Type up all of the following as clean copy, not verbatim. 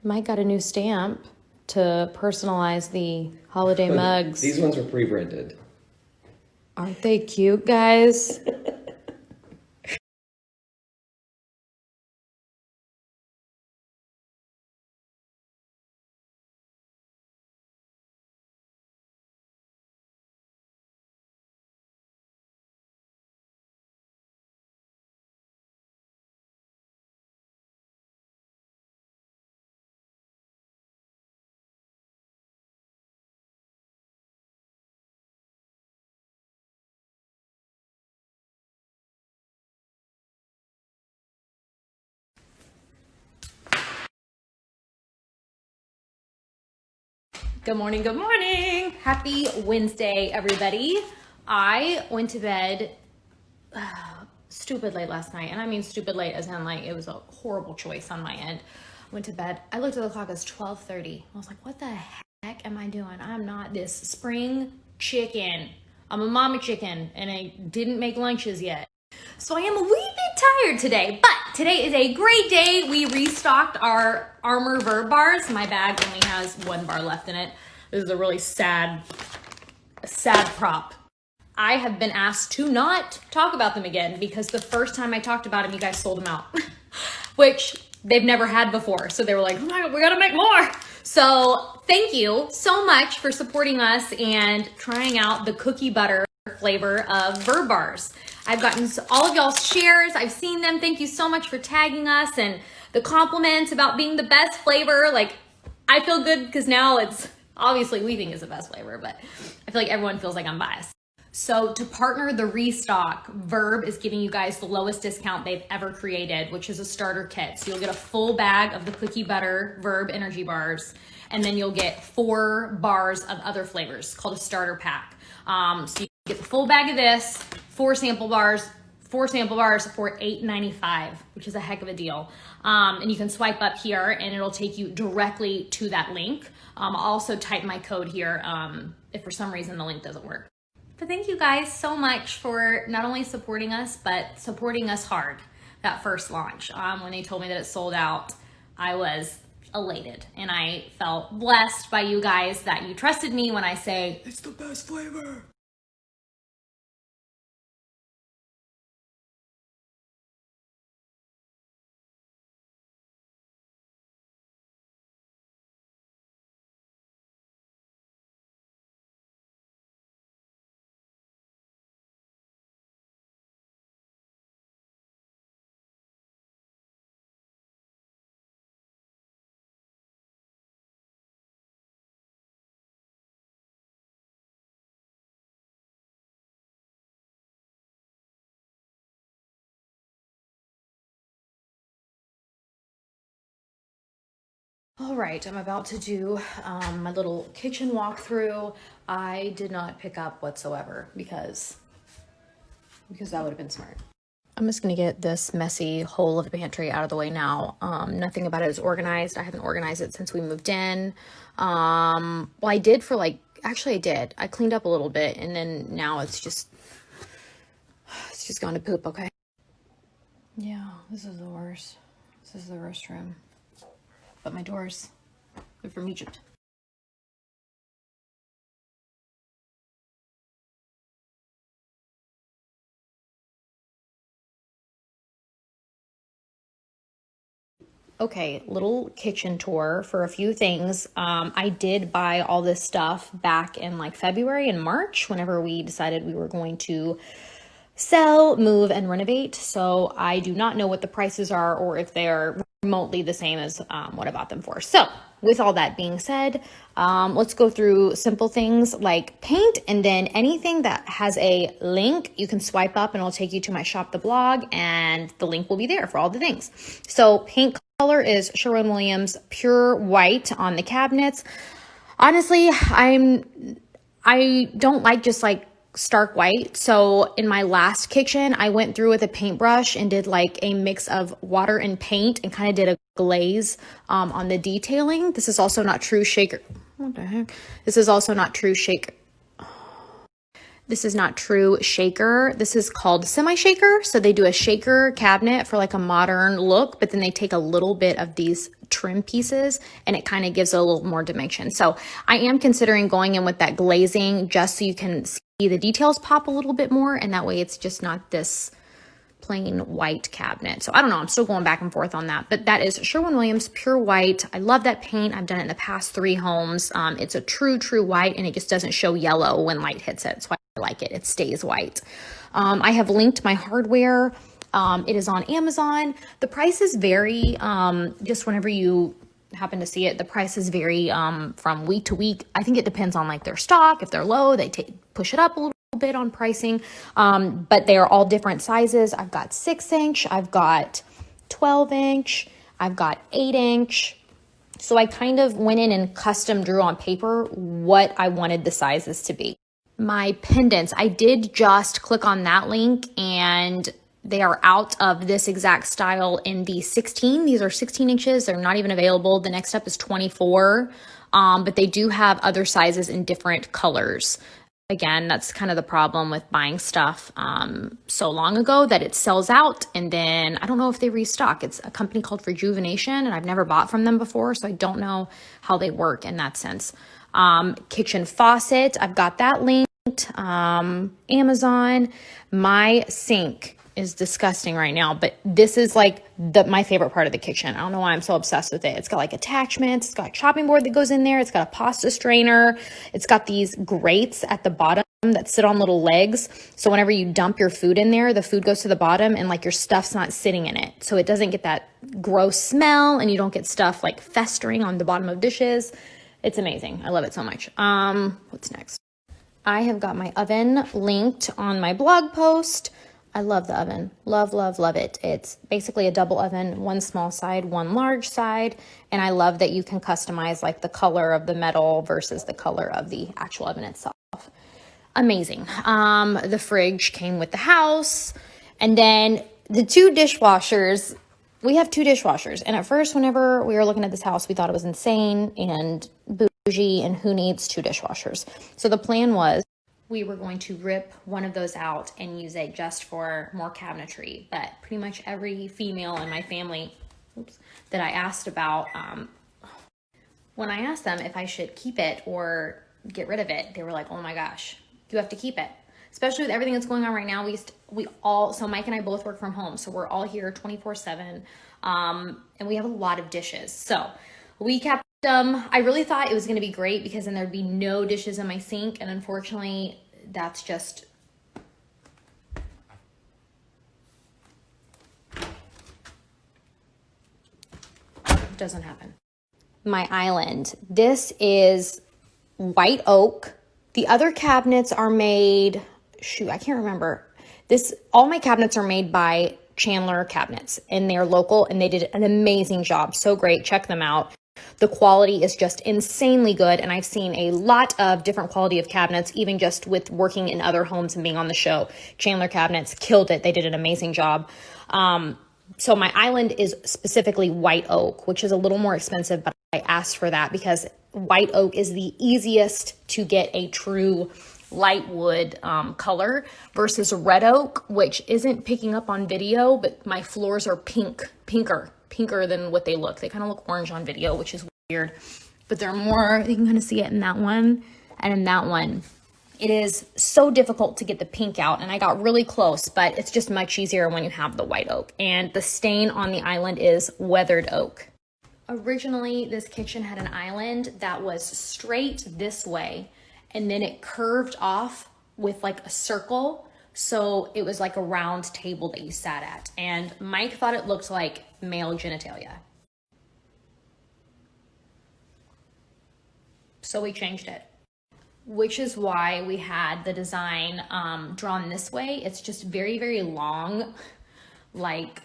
Mike got a new stamp to personalize the holiday mugs. These ones were pre-printed. Aren't they cute, guys? Good morning, good morning. Happy Wednesday, everybody. I went to bed stupid late last night, and I mean stupid late as in like it was a horrible choice on my end. Went to bed. I looked at the clock, it's 12:30. I was like, what the heck am I doing? I'm not this spring chicken. I'm a mama chicken, and I didn't make lunches yet. So I am a wee bit tired today, but today is a great day. We restocked our Armor Verb bars. My bag only has 1 bar left in it. This is a really sad prop. I have been asked to not talk about them again because the first time I talked about them, you guys sold them out, which they've never had before. So they were like, oh my God, we gotta make more. So thank you so much for supporting us and trying out the cookie butter flavor of Verb bars. I've gotten all of y'all's shares. I've seen them. Thank you so much for tagging us and the compliments about being the best flavor. Like, I feel good because now it's obviously we think it's the best flavor, but I feel like everyone feels like I'm biased. So to partner the restock, Verb is giving you guys the lowest discount they've ever created, which is a starter kit. So you'll get a full bag of the cookie butter Verb energy bars, and then you'll get 4 bars of other flavors called a starter pack. So you get the full bag of this, 4 sample bars for $8.95, which is a heck of a deal. And you can swipe up here and it'll take you directly to that link. I'll also type my code here if for some reason the link doesn't work. But thank you guys so much for not only supporting us, but supporting us hard that first launch. When they told me that it sold out, I was elated and I felt blessed by you guys that you trusted me when I say, it's the best flavor. All right, I'm about to do my little kitchen walkthrough. I did not pick up whatsoever because that would have been smart. I'm just gonna get this messy hole of the pantry out of the way now. Nothing about it is organized. I haven't organized it since we moved in. Well, I did for actually I did. I cleaned up a little bit and then now it's just gone to poop, okay? Yeah, this is the worst. This is the restroom. But my doors, they're from Egypt. Okay, little kitchen tour for a few things. I did buy all this stuff back in February and March whenever we decided we were going to sell, move, and renovate. So I do not know what the prices are or if they are remotely the same as what I bought them for. So with all that being said, let's go through simple things like paint, and then anything that has a link, you can swipe up and it'll take you to my shop the blog, and the link will be there for all the things. So paint color is Sherwin-Williams Pure White on the cabinets. Honestly, I don't like just stark white. So in my last kitchen, I went through with a paintbrush and did a mix of water and paint and kind of did a glaze on the detailing. This is also not true shaker. What the heck? This is also not true shaker. This is not true shaker. This is called semi-shaker. So they do a shaker cabinet for like a modern look, but then they take a little bit of these trim pieces and it kind of gives it a little more dimension. So I am considering going in with that glazing just so you can see the details pop a little bit more, and that way it's just not this plain white cabinet. So I don't know, I'm still going back and forth on that, but that is Sherwin-Williams pure white. I love that paint. I've done it in the past 3 homes. It's a true white, and it just doesn't show yellow when light hits it. That's why I like it. It stays white. I have linked my hardware. It is on Amazon. The prices vary. Just whenever you happen to see it, the prices vary from week to week. I think it depends on like their stock. If they're low, they push it up a little bit on pricing, but they are all different sizes. I've got 6-inch, I've got 12-inch, I've got 8-inch. So I kind of went in and custom drew on paper what I wanted the sizes to be. My pendants, I did just click on that link and they are out of this exact style in the 16. These are 16 inches. They're not even available. The next up is 24, but they do have other sizes in different colors. Again, that's kind of the problem with buying stuff so long ago that it sells out, and then I don't know if they restock. It's a company called Renovation, and I've never bought from them before, so I don't know how they work in that sense. Kitchen faucet, I've got that linked. Amazon. My sink is disgusting right now, but this is like my favorite part of the kitchen. I don't know why I'm so obsessed with it. It's got like attachments, it's got a chopping board that goes in there, it's got a pasta strainer, it's got these grates at the bottom that sit on little legs. So whenever you dump your food in there, the food goes to the bottom and like your stuff's not sitting in it. So it doesn't get that gross smell and you don't get stuff like festering on the bottom of dishes. It's amazing. I love it so much. What's next? I have got my oven linked on my blog post. I love the oven. Love, love, love it. It's basically a double oven, one small side, one large side. And I love that you can customize like the color of the metal versus the color of the actual oven itself. Amazing. The fridge came with the house. And then the 2 dishwashers, we have 2 dishwashers. And at first, whenever we were looking at this house, we thought it was insane and bougie and who needs 2 dishwashers. So the plan was we were going to rip one of those out and use it just for more cabinetry. But pretty much every female in my family that I asked about, when I asked them if I should keep it or get rid of it, they were like, oh my gosh, you have to keep it. Especially with everything that's going on right now. So Mike and I both work from home. So we're all here 24/7. And we have a lot of dishes. So we kept I really thought it was going to be great because then there'd be no dishes in my sink, and unfortunately that's just doesn't happen. My island, this is white oak. The other cabinets are made, I can't remember. All my cabinets are made by Chandler Cabinets, and they're local and they did an amazing job. So great. Check them out. The quality is just insanely good, and I've seen a lot of different quality of cabinets, even just with working in other homes and being on the show. Chandler Cabinets killed it. They did an amazing job. So my island is specifically white oak, which is a little more expensive, but I asked for that because white oak is the easiest to get a true light wood color versus red oak, which isn't picking up on video, but my floors are pinker than what they look. They kind of look orange on video, which is weird, but they're more, you can kind of see it in that one and in that one. It is so difficult to get the pink out, and I got really close, but it's just much easier when you have the white oak. And the stain on the island is weathered oak. Originally, this kitchen had an island that was straight this way, and then it curved off with like a circle. So it was like a round table that you sat at. And Mike thought it looked like male genitalia. So we changed it, which is why we had the design drawn this way. It's just very, very long, like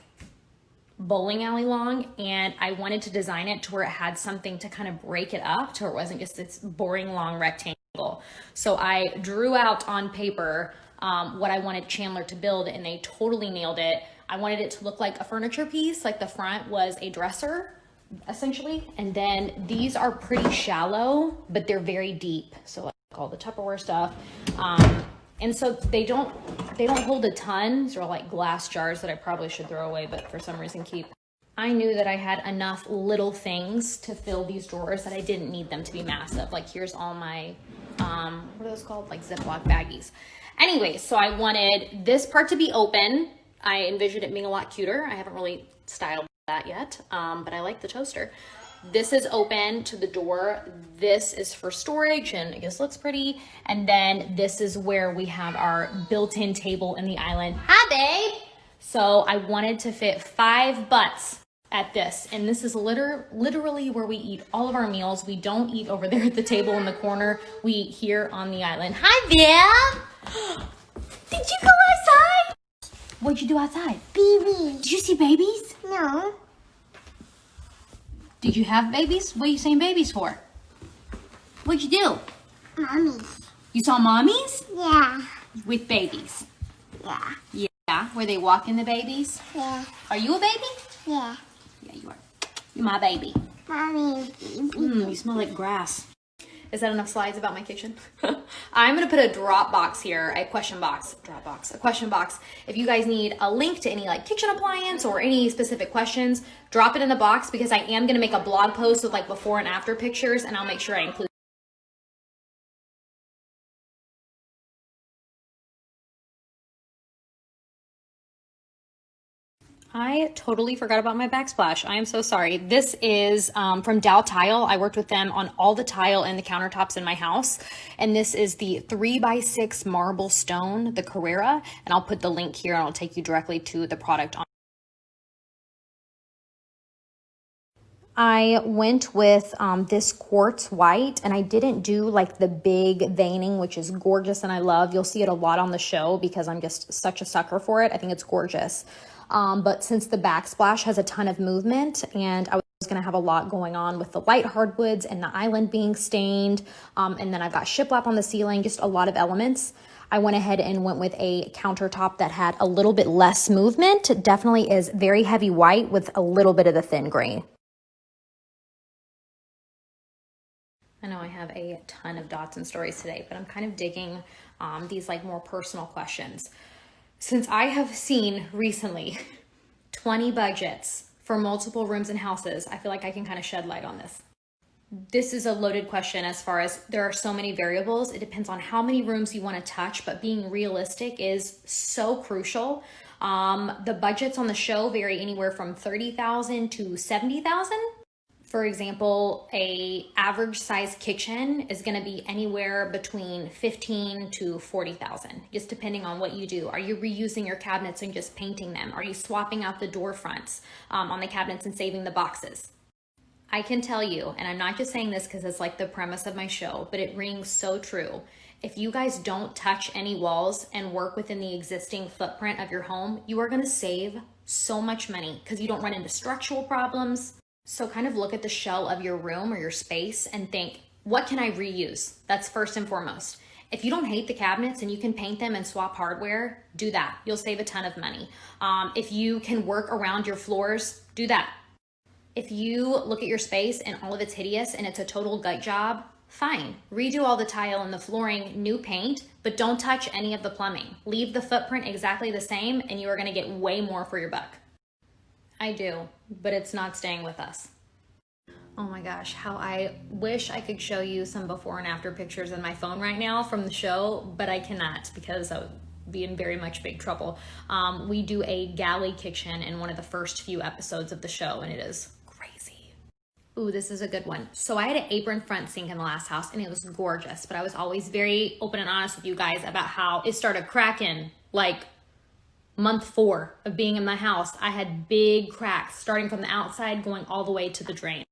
bowling alley long. And I wanted to design it to where it had something to kind of break it up to where it wasn't just this boring long rectangle. So I drew out on paper what I wanted Chandler to build, and they totally nailed it. I wanted it to look like a furniture piece, like the front was a dresser, essentially. And then these are pretty shallow, but they're very deep. So like all the Tupperware stuff. And so they don't hold a ton. These are like glass jars that I probably should throw away, but for some reason keep. I knew that I had enough little things to fill these drawers that I didn't need them to be massive. Like here's all my, what are those called? Like Ziploc baggies. Anyway, so I wanted this part to be open. I envisioned it being a lot cuter. I haven't really styled that yet, but I like the toaster. This is open to the door. This is for storage and I guess looks pretty. And then this is where we have our built-in table in the island. Hi, babe. So I wanted to fit 5 butts at this, and this is literally where we eat all of our meals. We don't eat over there at the table in the corner. We eat here on the island. Hi, Viv. Did you go outside? What'd you do outside? Babies. Did you see babies? No. Did you have babies? What are you saying babies for? What'd you do? Mommies. You saw mommies? Yeah. With babies? Yeah. Yeah. Were they walking the babies? Yeah. Are you a baby? Yeah. Yeah, you are. You're my baby. Mommy. You smell like grass. Is that enough slides about my kitchen? I'm gonna put a drop box here, a question box. If you guys need a link to any like kitchen appliance or any specific questions, drop it in the box because I am gonna make a blog post with like before and after pictures, and I'll make sure I include. I totally forgot about my backsplash. I am so sorry. This is from Dow Tile. I worked with them on all the tile and the countertops in my house. And this is the 3x6 marble stone, the Carrera. And I'll put the link here and I'll take you directly to the product. I went with this quartz white, and I didn't do like the big veining, which is gorgeous and I love. You'll see it a lot on the show because I'm just such a sucker for it. I think it's gorgeous. But since the backsplash has a ton of movement and I was going to have a lot going on with the light hardwoods and the island being stained, and then I've got shiplap on the ceiling, just a lot of elements, I went ahead and went with a countertop that had a little bit less movement. It definitely is very heavy white with a little bit of the thin gray. I know I have a ton of dots and stories today, but I'm kind of digging these like more personal questions. Since I have seen recently 20 budgets for multiple rooms and houses, I feel like I can kind of shed light on this. This is a loaded question as far as there are so many variables. It depends on how many rooms you want to touch, but being realistic is so crucial. The budgets on the show vary anywhere from $30,000 to $70,000. For example, a average size kitchen is going to be anywhere between $15,000 to $40,000, just depending on what you do. Are you reusing your cabinets and just painting them? Are you swapping out the door fronts on the cabinets and saving the boxes? I can tell you, and I'm not just saying this because it's like the premise of my show, but it rings so true. If you guys don't touch any walls and work within the existing footprint of your home, you are going to save so much money because you don't run into structural problems. So kind of look at the shell of your room or your space and think, what can I reuse? That's first and foremost. If you don't hate the cabinets and you can paint them and swap hardware, do that. You'll save a ton of money. If you can work around your floors, do that. If you look at your space and all of it's hideous and it's a total gut job, fine. Redo all the tile and the flooring, new paint, but don't touch any of the plumbing. Leave the footprint exactly the same and you are gonna get way more for your buck. I do, but it's not staying with us. Oh my gosh, how I wish I could show you some before and after pictures in my phone right now from the show, but I cannot because I would be in very much big trouble. We do a galley kitchen in one of the first few episodes of the show, and it is crazy. Ooh, this is a good one. So I had an apron front sink in the last house, and it was gorgeous, but I was always very open and honest with you guys about how it started cracking like month 4 of being in my house. I had big cracks starting from the outside going all the way to the drain.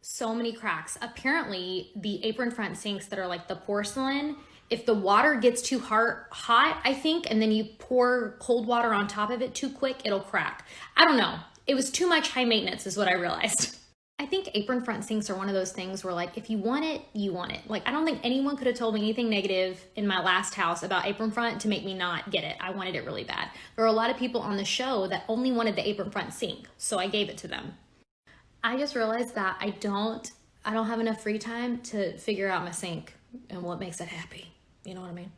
So many cracks. Apparently the apron front sinks that are like the porcelain, if the water gets too hot, I think, and then you pour cold water on top of it too quick, it'll crack. I don't know. It was too much high maintenance is what I realized. I think apron front sinks are one of those things where like, if you want it, you want it. Like, I don't think anyone could have told me anything negative in my last house about apron front to make me not get it. I wanted it really bad. There are a lot of people on the show that only wanted the apron front sink, so I gave it to them. I just realized that I don't have enough free time to figure out my sink and what makes it happy. You know what I mean?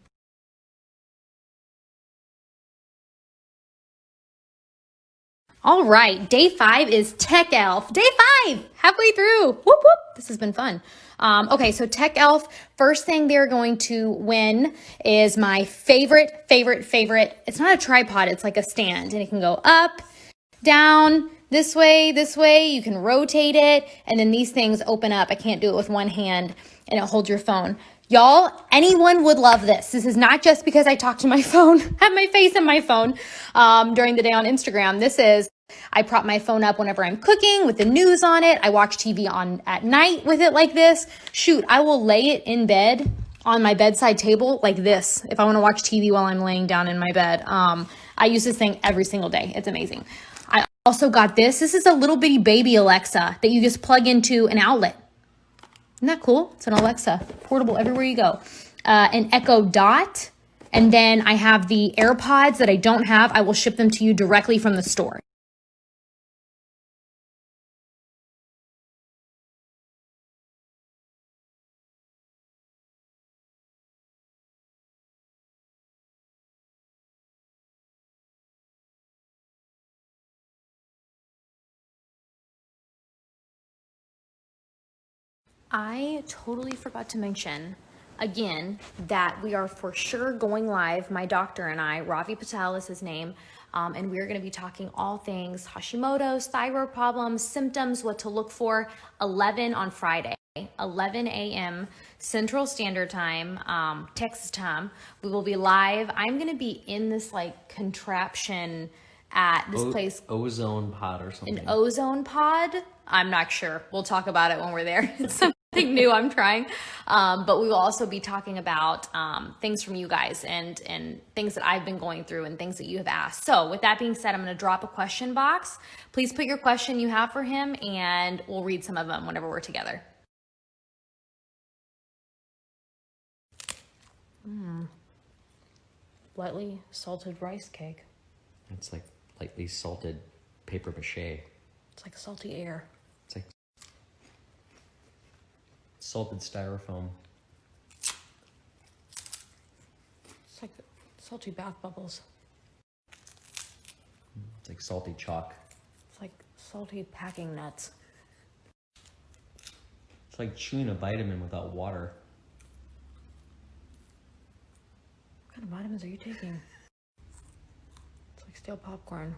All right, day 5 is Tech Elf. Day 5, halfway through. Whoop, whoop. This has been fun. Okay, so Tech Elf, first thing they're going to win is my favorite. It's not a tripod, it's like a stand, and it can go up, down, this way. You can rotate it, and then these things open up. I can't do it with one hand, and it holds your phone. Y'all, anyone would love this. This is not just because I talk to my phone, have my face in my phone during the day on Instagram. This is, I prop my phone up whenever I'm cooking with the news on it. I watch TV on at night with it like this. Shoot, I will lay it in bed on my bedside table like this if I want to watch TV while I'm laying down in my bed. I use this thing every single day. It's amazing. I also got this. This is a little bitty baby Alexa that you just plug into an outlet. Isn't that cool? It's an Alexa, portable everywhere you go. An Echo Dot. And then I have the AirPods that I don't have. I will ship them to you directly from the store. I totally forgot to mention again that we are for sure going live. My doctor and I, Ravi Patel is his name, and we're going to be talking all things Hashimoto's, thyroid problems, symptoms, what to look for. 11 on Friday, 11 a.m. Central Standard Time, Texas time. We will be live. I'm going to be in this like contraption at this place. Ozone pod or something. An ozone pod? I'm not sure. We'll talk about it when we're there. It's something new I'm trying. But we will also be talking about things from you guys and things that I've been going through and things that you have asked. So with that being said, I'm going to drop a question box. Please put your question you have for him and we'll read some of them whenever we're together. Lightly salted rice cake. It's like lightly salted paper mache. It's like salty air. It's like salted styrofoam. It's like salty bath bubbles. It's like salty chalk. It's like salty packing nuts. It's like chewing a vitamin without water. What kind of vitamins are you taking? It's like stale popcorn.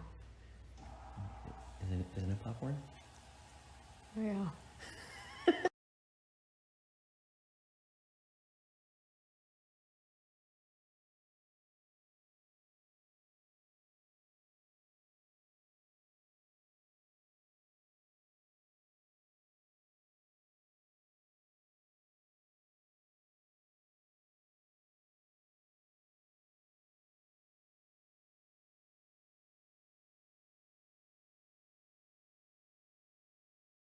Isn't it popcorn? Oh, yeah.